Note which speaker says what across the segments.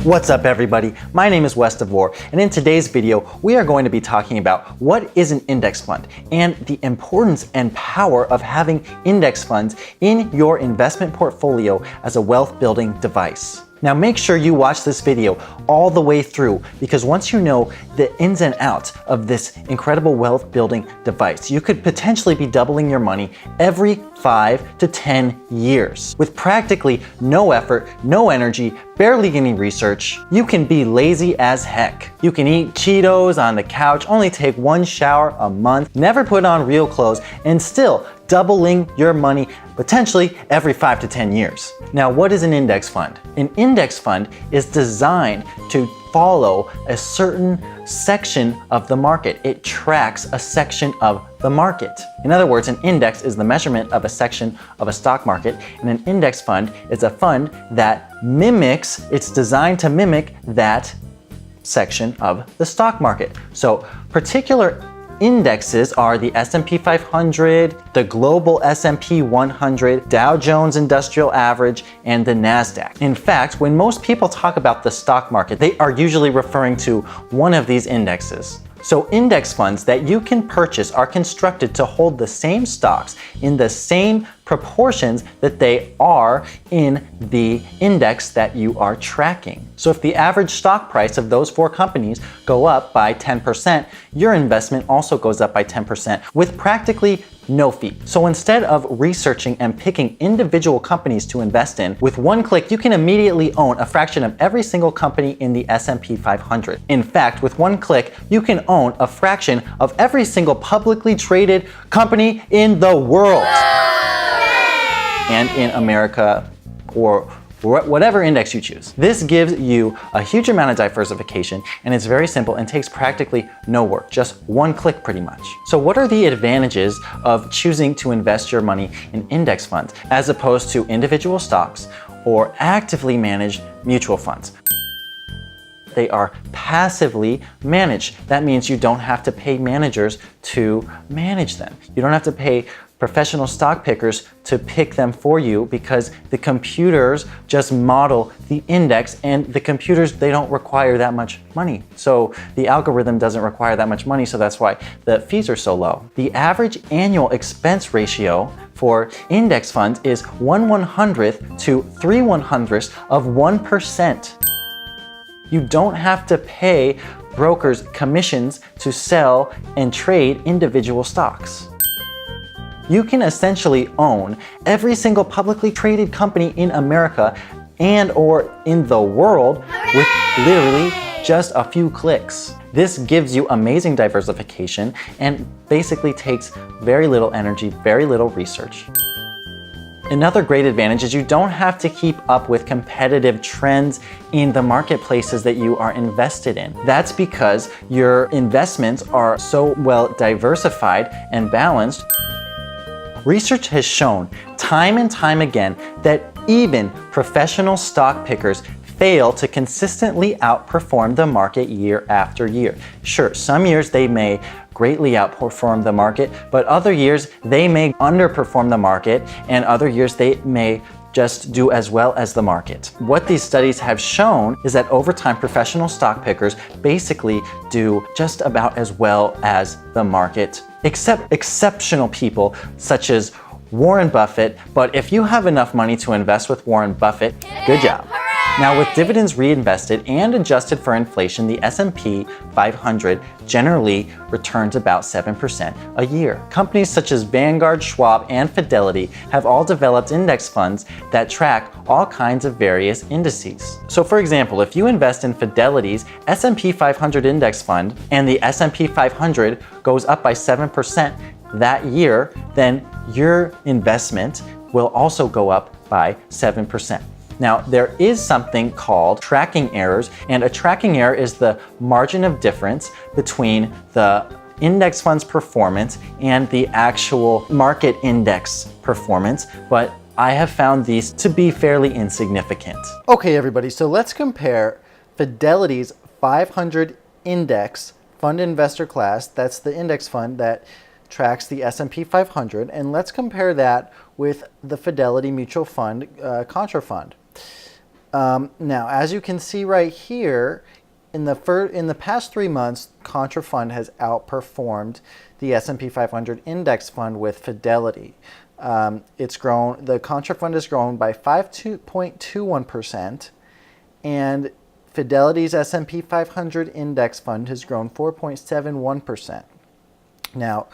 Speaker 1: What's up everybody, my name is Wes Devore, and in today's video we are going to be talking about what is an index fund and the importance and power of having index funds in your investment portfolio as a wealth building device. Now make sure you watch this video all the way through, because once you know the ins and outs of this incredible wealth building device, you could potentially be doubling your money every 5 to 10 years. With practically no effort, no energy, barely any research, you can be lazy as heck. You can eat Cheetos on the couch, only take one shower a month, never put on real clothes, and still doubling your money potentially every 5 to 10 years. Now, what is an index fund? An index fund is designed to follow a certain section of the market. It tracks a section of the market. In other words, an index is the measurement of a section of a stock market, and an index fund is a fund that it's designed to mimic that section of the stock market. So particular indexes are the S&P 500, the global S&P 100, Dow Jones Industrial Average, and the NASDAQ. In fact, when most people talk about the stock market, they are usually referring to one of these indexes. So index funds that you can purchase are constructed to hold the same stocks in the same proportions that they are in the index that you are tracking. So if the average stock price of those 4 companies go up by 10%, your investment also goes up by 10% with practically no fee. So instead of researching and picking individual companies to invest in, with one click you can immediately own a fraction of every single company in the S&P 500. In fact, with one click you can own a fraction of every single publicly traded company in the world. And in America, or whatever index you choose. This gives you a huge amount of diversification, and it's very simple and takes practically no work, just one click pretty much. So what are the advantages of choosing to invest your money in index funds as opposed to individual stocks or actively managed mutual funds? They are passively managed. That means you don't have to pay managers to manage them. You don't have to pay professional stock pickers to pick them for you, because the computers just model the index, and the computers, they don't require that much money. So the algorithm doesn't require that much money, so that's why the fees are so low. The average annual expense ratio for index funds is 1/100th to 3/100ths of 1%. You don't have to pay brokers commissions to sell and trade individual stocks. You can essentially own every single publicly traded company in America and or in the world with literally just a few clicks. This gives you amazing diversification and basically takes very little energy, very little research. Another great advantage is you don't have to keep up with competitive trends in the marketplaces that you are invested in. That's because your investments are so well diversified and balanced. Research has shown time and time again that even professional stock pickers fail to consistently outperform the market year after year. Sure, some years they may greatly outperform the market, but other years they may underperform the market, and other years they may just do as well as the market. What these studies have shown is that over time, professional stock pickers basically do just about as well as the market, except exceptional people such as Warren Buffett. But if you have enough money to invest with Warren Buffett, good job. Now, with dividends reinvested and adjusted for inflation, the S&P 500 generally returns about 7% a year. Companies such as Vanguard, Schwab, and Fidelity have all developed index funds that track all kinds of various indices. So for example, if you invest in Fidelity's S&P 500 index fund and the S&P 500 goes up by 7% that year, then your investment will also go up by 7%. Now, there is something called tracking errors, and a tracking error is the margin of difference between the index fund's performance and the actual market index performance, but I have found these to be fairly insignificant. Okay, everybody, so let's compare Fidelity's 500 index fund investor class, that's the index fund that tracks the S&P 500, and let's compare that with the Fidelity Mutual Fund Contra Fund. Now, as you can see right here, in the past 3 months, Contra Fund has outperformed the S&P 500 index fund with Fidelity. The Contra Fund has grown by 5.21%, and Fidelity's S&P 500 index fund has grown 4.71%. Now,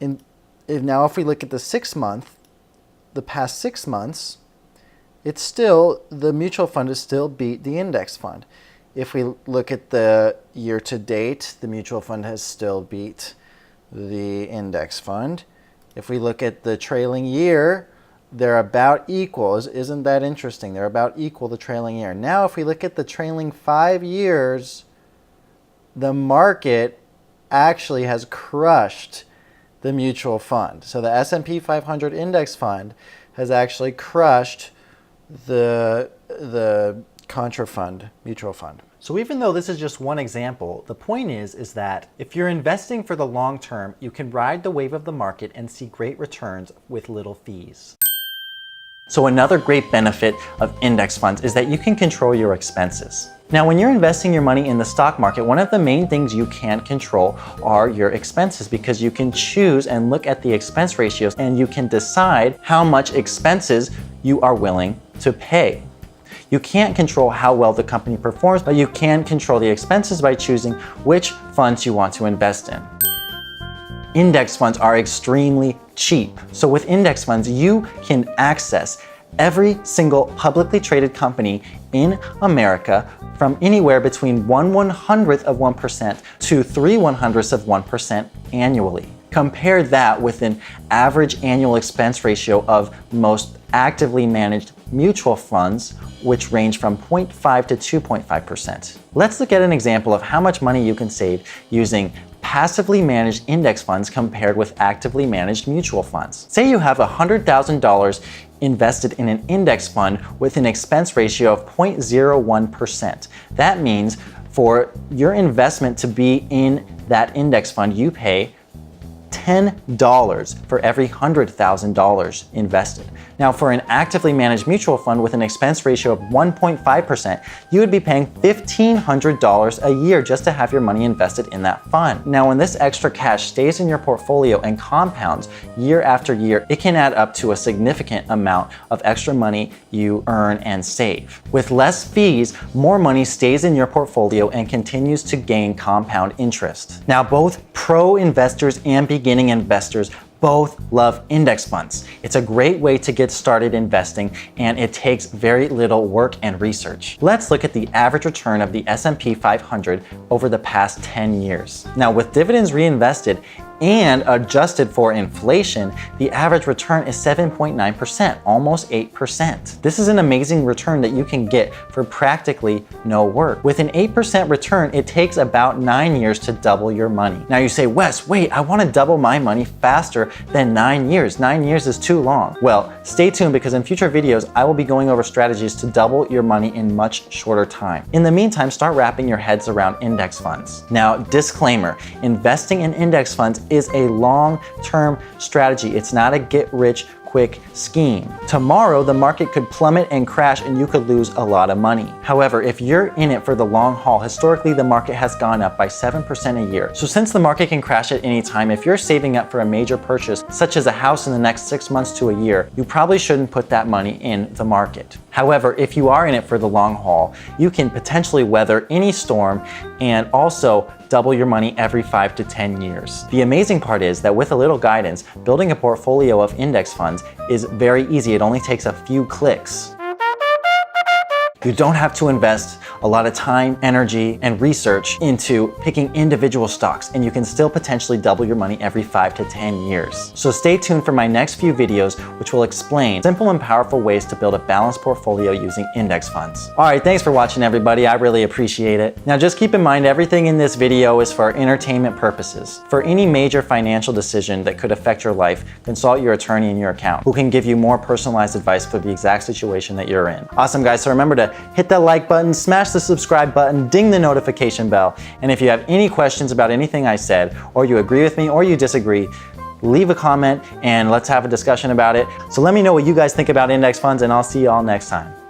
Speaker 1: if we look at the past 6 months, the mutual fund has still beat the index fund. If we look at the year to date, the mutual fund has still beat the index fund. If we look at the trailing year, they're about equal. Isn't that interesting? They're about equal the trailing year. Now, if we look at the trailing 5 years, the market actually has crushed the mutual fund. So the S&P 500 index fund has actually crushed the Contra Fund mutual fund. So even though this is just one example, the point is that if you're investing for the long term, you can ride the wave of the market and see great returns with little fees. So another great benefit of index funds is that you can control your expenses. Now, when you're investing your money in the stock market, one of the main things you can't control are your expenses, because you can choose and look at the expense ratios and you can decide how much expenses you are willing to pay. You can't control how well the company performs, but you can control the expenses by choosing which funds you want to invest in. Index funds are extremely cheap. So with index funds, you can access every single publicly traded company in America from anywhere between 1/100th of 1% to 3/100ths of 1% annually. Compare that with an average annual expense ratio of most actively managed mutual funds, which range from 0.5 to 2.5%. Let's look at an example of how much money you can save using passively managed index funds compared with actively managed mutual funds. Say you have $100,000 invested in an index fund with an expense ratio of 0.01%. That means for your investment to be in that index fund, you pay $10 for every $100,000 invested. Now, for an actively managed mutual fund with an expense ratio of 1.5%, you would be paying $1,500 a year just to have your money invested in that fund. Now, when this extra cash stays in your portfolio and compounds year after year, it can add up to a significant amount of extra money you earn and save. With less fees, more money stays in your portfolio and continues to gain compound interest. Now, both pro investors and beginning investors both love index funds. It's a great way to get started investing, and it takes very little work and research. Let's look at the average return of the S&P 500 over the past 10 years. Now, with dividends reinvested and adjusted for inflation, the average return is 7.9%, almost 8%. This is an amazing return that you can get for practically no work. With an 8% return, it takes about 9 years to double your money. Now you say, Wes, wait, I want to double my money faster than 9 years. 9 years is too long. Well, stay tuned, because in future videos, I will be going over strategies to double your money in much shorter time. In the meantime, start wrapping your heads around index funds. Now, disclaimer, investing in index funds is a long-term strategy. It's not a get-rich-quick scheme. Tomorrow, the market could plummet and crash and you could lose a lot of money. However, if you're in it for the long haul, historically the market has gone up by 7% a year. So since the market can crash at any time, if you're saving up for a major purchase, such as a house in the next 6 months to a year, you probably shouldn't put that money in the market. However, if you are in it for the long haul, you can potentially weather any storm and also double your money every 5 to 10 years. The amazing part is that with a little guidance, building a portfolio of index funds is very easy. It only takes a few clicks. You don't have to invest a lot of time, energy, and research into picking individual stocks, and you can still potentially double your money every 5 to 10 years. So stay tuned for my next few videos, which will explain simple and powerful ways to build a balanced portfolio using index funds. All right, thanks for watching, everybody. I really appreciate it. Now, just keep in mind, everything in this video is for entertainment purposes. For any major financial decision that could affect your life, consult your attorney and your accountant, who can give you more personalized advice for the exact situation that you're in. Awesome, guys. So remember to hit that like button, smash the subscribe button, ding the notification bell. And if you have any questions about anything I said, or you agree with me or you disagree, leave a comment and let's have a discussion about it. So let me know what you guys think about index funds, and I'll see you all next time.